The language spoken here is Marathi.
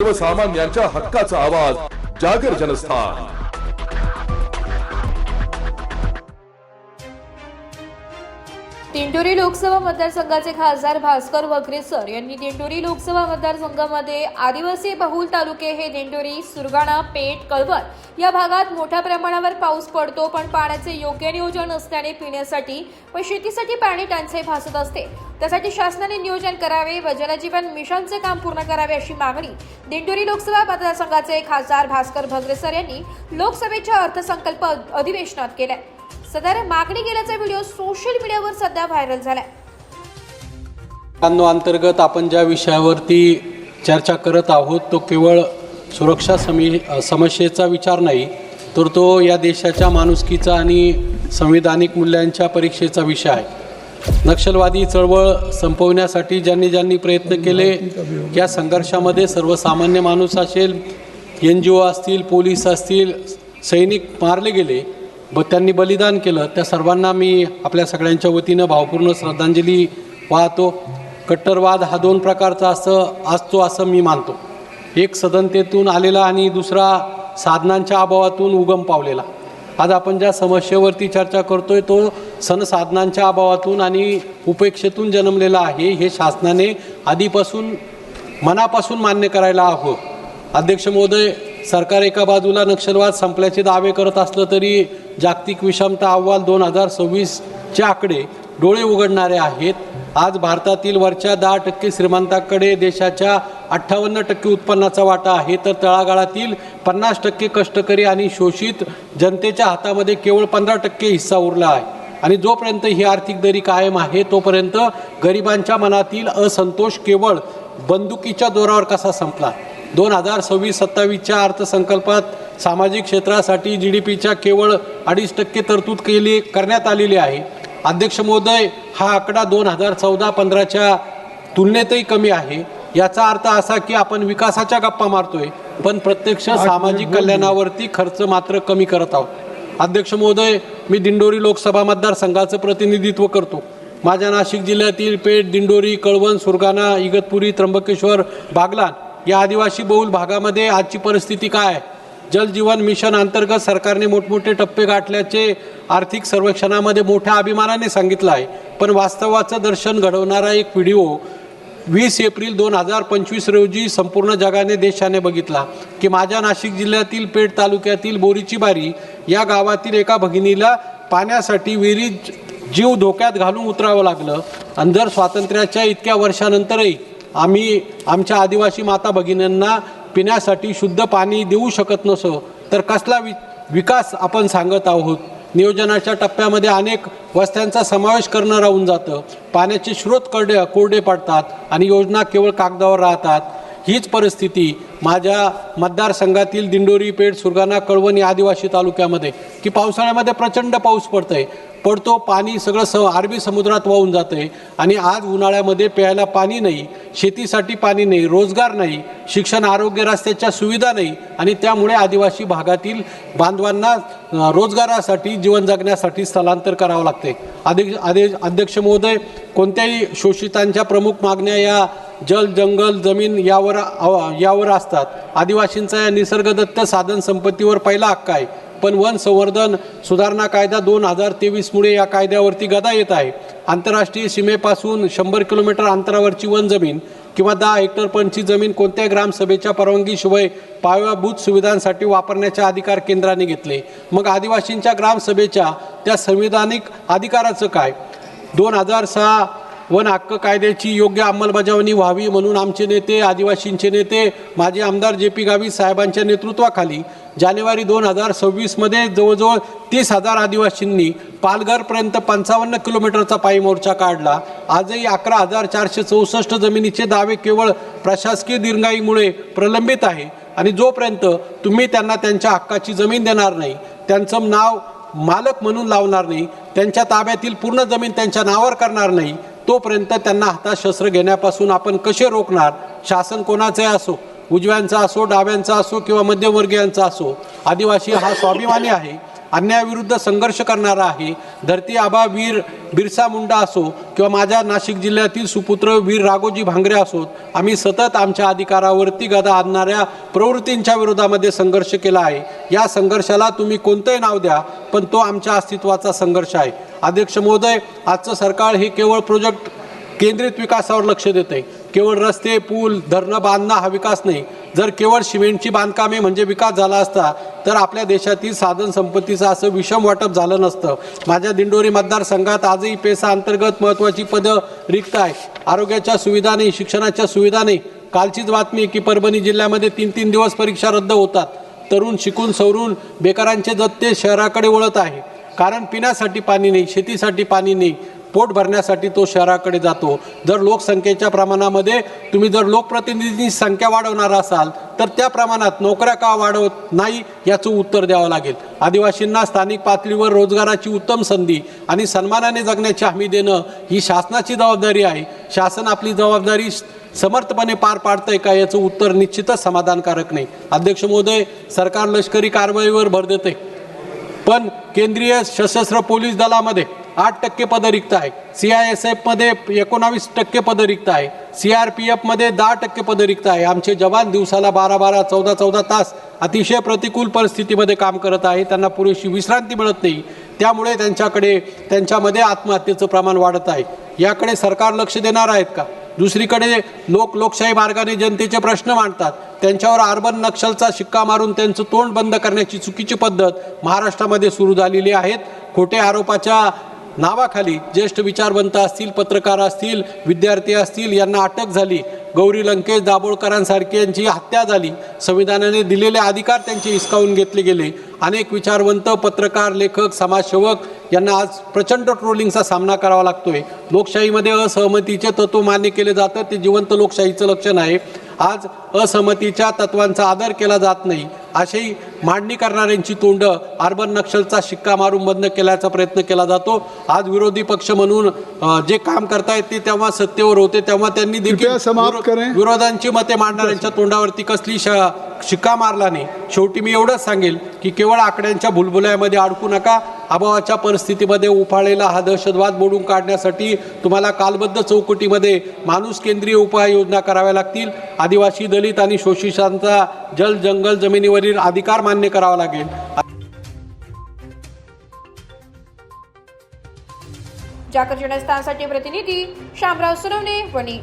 सर्वसामान्यांच्या हक्काचा आवाज जागर जनस्थान। दिंडोरी लोकसभा मतदारसंघाचे खासदार भास्कर वगरेसर यांनी दिंडोरी लोकसभा मतदारसंघामध्ये आदिवासी बहुल तालुके हे दिंडोरी, सुरगाणा, पेठ, कळवण या भागात मोठ्या प्रमाणावर पाऊस पडतो, पण पाण्याचे योग्य नियोजन नसल्याने पिण्यासाठी व शेतीसाठी पाणी टंचाई भासत असते। त्यासाठी शासनाने नियोजन करावे व जलजीवन मिशनचे काम पूर्ण करावे अशी मागणी दिंडोरी लोकसभा मतदारसंघाचे खासदार भास्कर वगरेसर यांनी लोकसभेच्या अर्थसंकल्प अधिवेशनात केला। सदर मागणी केल्याचा व्हिडिओ सोशल मीडियावर सध्या व्हायरल झालाय। अंतर्गत आपण ज्या विषयावरती चर्चा करत आहोत तो केवळ सुरक्षा समस्येचा विचार नाही, तर तो या देशाच्या माणुसकीचा आणि संविधानिक मूल्यांच्या परीक्षेचा विषय आहे। नक्षलवादी चळवळ संपवण्यासाठी ज्यांनी प्रयत्न केले, या संघर्षामध्ये सर्वसामान्य माणूस असेल, NGO असतील, पोलीस असतील, सैनिक मारले गेले व त्यांनी बलिदान केलं, त्या सर्वांना मी आपल्या सगळ्यांच्या वतीनं भावपूर्ण श्रद्धांजली वाहतो। कट्टरवाद हा दोन प्रकारचा असतो असं मी मानतो। एक सदनतेतून आलेला आणि दुसरा साधनांच्या अभावातून उगम पावलेला। आज आपण ज्या समस्येवरती चर्चा करतोय तो संसाधनांच्या अभावातून आणि उपेक्षेतून जन्मलेला आहे, हे शासनाने आधीपासून मनापासून मान्य करायला हवं। अध्यक्ष महोदय, सरकार एका बाजूला नक्षलवाद संपल्याचे दावे करत असलं तरी जागतिक विषमता अहवाल 2026चे आकडे डोळे उघडणारे आहेत। आज भारतातील वरच्या 10% श्रीमंतांकडे देशाच्या 58% उत्पन्नाचा वाटा आहे, तर तळागाळातील 50% कष्टकरी आणि शोषित जनतेच्या हातामध्ये केवळ 15% हिस्सा उरला आहे। आणि जोपर्यंत ही आर्थिक दरी कायम आहे तोपर्यंत गरिबांच्या मनातील असंतोष केवळ बंदुकीच्या जोरावर कसा संपला। 2026-27च्या अर्थसंकल्पात सामाजिक क्षेत्रासाठी GDPच्या केवळ 2.5% तरतूद करण्यात आलेली आहे। अध्यक्ष महोदय, हा आकडा 2014-15च्या तुलनेतही कमी आहे। याचा अर्थ असा की आपण विकासाच्या गप्पा मारतोय, पण प्रत्यक्ष सामाजिक कल्याणावरती खर्च मात्र कमी करत आहोत। अध्यक्ष महोदय, मी दिंडोरी लोकसभा मतदारसंघाचं प्रतिनिधित्व करतो। माझ्या नाशिक जिल्ह्यातील पेठ, दिंडोरी, कळवण, सुरगाणा, इगतपुरी, त्र्यंबकेश्वर, बागलाण या आदिवासी बहुल भागामध्ये आजची परिस्थिती काय आहे? जलजीवन मिशन अंतर्गत सरकारने मोठमोठे टप्पे गाठल्याचे आर्थिक सर्वेक्षणामध्ये मोठ्या अभिमानाने सांगितलं आहे, पण वास्तवाचं दर्शन घडवणारा एक व्हिडिओ 20 एप्रिल 2025 रोजी संपूर्ण जगाने, देशाने बघितला की माझ्या नाशिक जिल्ह्यातील पेठ तालुक्यातील बोरीची बारी या गावातील एका भगिनीला पाण्यासाठी विहिरीत जीव धोक्यात घालून उतरावं लागलं। आणि जर स्वातंत्र्याच्या इतक्या वर्षानंतरही आम्ही आमच्या आदिवासी माता भगिनींना पिण्यासाठी शुद्ध पाणी देऊ शकत नसो, तर कसला विकास आपण सांगत आहोत? नियोजनाच्या टप्प्यामध्ये अनेक वस्त्यांचा समावेश करणं राहून जातं, पाण्याचे स्रोत कोरडे पडतात आणि योजना केवळ कागदावर राहतात। हीच परिस्थिती माझ्या मतदारसंघातील दिंडोरी, पेठ, सुरगाणा, कळवण या आदिवासी तालुक्यामध्ये की पावसाळ्यामध्ये प्रचंड पाऊस पडतो, पाणी सगळं अरबी समुद्रात वाहून जातंय आणि आज उन्हाळ्यामध्ये प्यायला पाणी नाही, शेतीसाठी पाणी नाही, रोजगार नाही, शिक्षण, आरोग्य, रस्त्याच्या सुविधा नाही आणि त्यामुळे आदिवासी भागातील बांधवांना रोजगारासाठी, जीवन जगण्यासाठी स्थलांतर करावं लागते। अध्यक्ष महोदय, कोणत्याही शोषितांच्या प्रमुख मागण्या या जल, जंगल, जमीन यावर असतात। आदिवासींचा या निसर्गदत्त साधन संपत्तीवर पहिला हक्क आहे, पण वन संवर्धन सुधारणा कायदा 2023 मुळे या कायद्यावरती गदा येत आहे। आंतरराष्ट्रीय सीमेपासून 100 किलोमीटर अंतरावरची वन जमीन किंवा 10 हेक्टरपर्यंतची जमीन कोणत्याही ग्रामसभेच्या परवानगीशिवाय पायाभूत सुविधांसाठी वापरण्याचे अधिकार केंद्राने घेतले। मग आदिवासींच्या ग्रामसभेच्या त्या संविधानिक अधिकाराचं काय? 2006 वन हक्क कायद्याची योग्य अंमलबजावणी व्हावी म्हणून आमचे नेते, आदिवासींचे नेते, माजी आमदार JP गावित साहेबांच्या नेतृत्वाखाली जानेवारी 2026मध्ये जवळजवळ 30,000 आदिवासींनी पालघरपर्यंत 55 किलोमीटरचा पायी मोर्चा काढला। आजही 11,464 जमिनीचे दावे केवळ प्रशासकीय दिरंगाईमुळे प्रलंबित आहे आणि जोपर्यंत तुम्ही त्यांना त्यांच्या हक्काची जमीन देणार नाही, त्यांचं नाव मालक म्हणून लावणार नाही, त्यांच्या ताब्यातील पूर्ण जमीन त्यांच्या नावावर करणार नाही, तोपर्यंत त्यांना हातात शस्त्र घेण्यापासून आपण कसे रोखणार? शासन कोणाचे असो, उजव्यांचा असो, डाव्यांचा असो किंवा मध्यमवर्गीयांचा असो, आदिवासी हा स्वाभिमानी आहे अन्यायाविरुद्ध संघर्ष करणारा आहे। धरती आबा वीर बिरसा मुंडा असो किंवा माझ्या नाशिक जिल्ह्यातील सुपुत्र वीर राघोजी भांगरे असोत, आम्ही सतत आमच्या अधिकारावरती गदा आणणाऱ्या प्रवृत्तींच्या विरोधामध्ये संघर्ष केला आहे। या संघर्षाला तुम्ही कोणतंही नाव द्या, पण तो आमच्या अस्तित्वाचा संघर्ष आहे। अध्यक्ष महोदय, आजचं सरकार हे केवळ प्रोजेक्ट केंद्रित विकासावर लक्ष देते। केवळ रस्ते, पूल, धरणं बांधणं हा विकास नाही। जर केवळ सिमेंटची बांधकामे म्हणजे विकास झाला असता तर आपल्या देशातील साधन संपत्तीचं असं विषम वाटप झालं नसतं। माझ्या दिंडोरी मतदारसंघात आजही पेसा अंतर्गत महत्त्वाची पदं रिक्त आहेत। आरोग्याच्या सुविधा नाही, शिक्षणाच्या सुविधा नाही। कालचीच बातमी की परभणी जिल्ह्यामध्ये 3-3 दिवस परीक्षा रद्द होतात। तरुण शिकून सवरून बेकारांचे जत्ते शहराकडे वळत आहे, कारण पिण्यासाठी पाणी नाही, शेतीसाठी पाणी नाही, पोट भरण्यासाठी तो शहराकडे जातो। जर लोकसंख्येच्या प्रमाणामध्ये तुम्ही जर लोकप्रतिनिधींची संख्या वाढवणार असाल तर त्या प्रमाणात नोकऱ्या का वाढवत नाही याचं उत्तर द्यावं लागेल। आदिवासींना स्थानिक पातळीवर रोजगाराची उत्तम संधी आणि सन्मानाने जगण्याची हमी देणं ही शासनाची जबाबदारी आहे। शासन आपली जबाबदारी समर्थपणे पार पाडतंय का याचं उत्तर निश्चितच समाधानकारक नाही। अध्यक्ष महोदय, सरकार लष्करी कारवाईवर भर देते, पण केंद्रीय सशस्त्र पोलीस दलामध्ये 8% पदं रिक्त आहे, CISF मध्ये 19% पदं रिक्त आहे, CRPF मध्ये 10% पदं रिक्त आहे। आमचे जवान दिवसाला 12-12, 14-14 तास अतिशय प्रतिकूल परिस्थितीमध्ये काम करत आहे। त्यांना पुरेशी विश्रांती मिळत नाही, त्यामुळे त्यांच्यामध्ये आत्महत्येचं प्रमाण वाढत आहे। याकडे सरकार लक्ष देणार आहेत का? दुसरीकडे लोकशाही मार्गाने जनतेचे प्रश्न मांडतात, त्यांच्यावर अर्बन नक्षलचा शिक्का मारून त्यांचं तोंड बंद करण्याची चुकीची पद्धत महाराष्ट्रामध्ये सुरू झालेली आहे। खोटे आरोपाच्या नावाखाली ज्येष्ठ विचारवंत असतील, पत्रकार असतील, विद्यार्थी असतील यांना अटक झाली। गौरी लंकेश, दाभोळकरांसारख्यांची हत्या झाली। संविधानाने दिलेले अधिकार त्यांचे हिसकावून घेतले गेले। अनेक विचारवंत, पत्रकार, लेखक, समाजसेवक यांना आज प्रचंड ट्रोलिंगचा सामना करावा लागतोय। लोकशाहीमध्ये असहमतीचे तत्व मान्य केले जातं, ते जिवंत लोकशाहीचं लक्षण आहे। आज असहमतीच्या तत्वांचा आदर केला जात नाही, अशी मांडणी करणाऱ्यांची तोंड अर्बन नक्षलचा शिक्का मारून बंद केल्याचा प्रयत्न केला जातो। आज विरोधी पक्ष म्हणून जे काम करतायत ते तेव्हा सत्तेवर होते, तेव्हा त्यांनी देखील विरोधांची मते मांडणाऱ्यांच्या तोंडावरती कसली शिक्का मारला नाही। शेवटी मी एवढंच सांगेल की केवळ आकड्यांच्या भुलभुलयामध्ये अडकू नका। अभावाच्या परिस्थितीमध्ये उफाळलेला हा दहशतवाद मोडून काढण्यासाठी तुम्हाला कालबद्ध चौकटीमध्ये माणूस केंद्रीय उपाययोजना कराव्या लागतील। आदिवासी, दलित आणि शोषितांचा जल, जंगल, जमिनीवरील अधिकार मान्य करावा लागेल। जाकर जनस्थानसाठी प्रतिनिधी शामराव सुरवणे, वणी।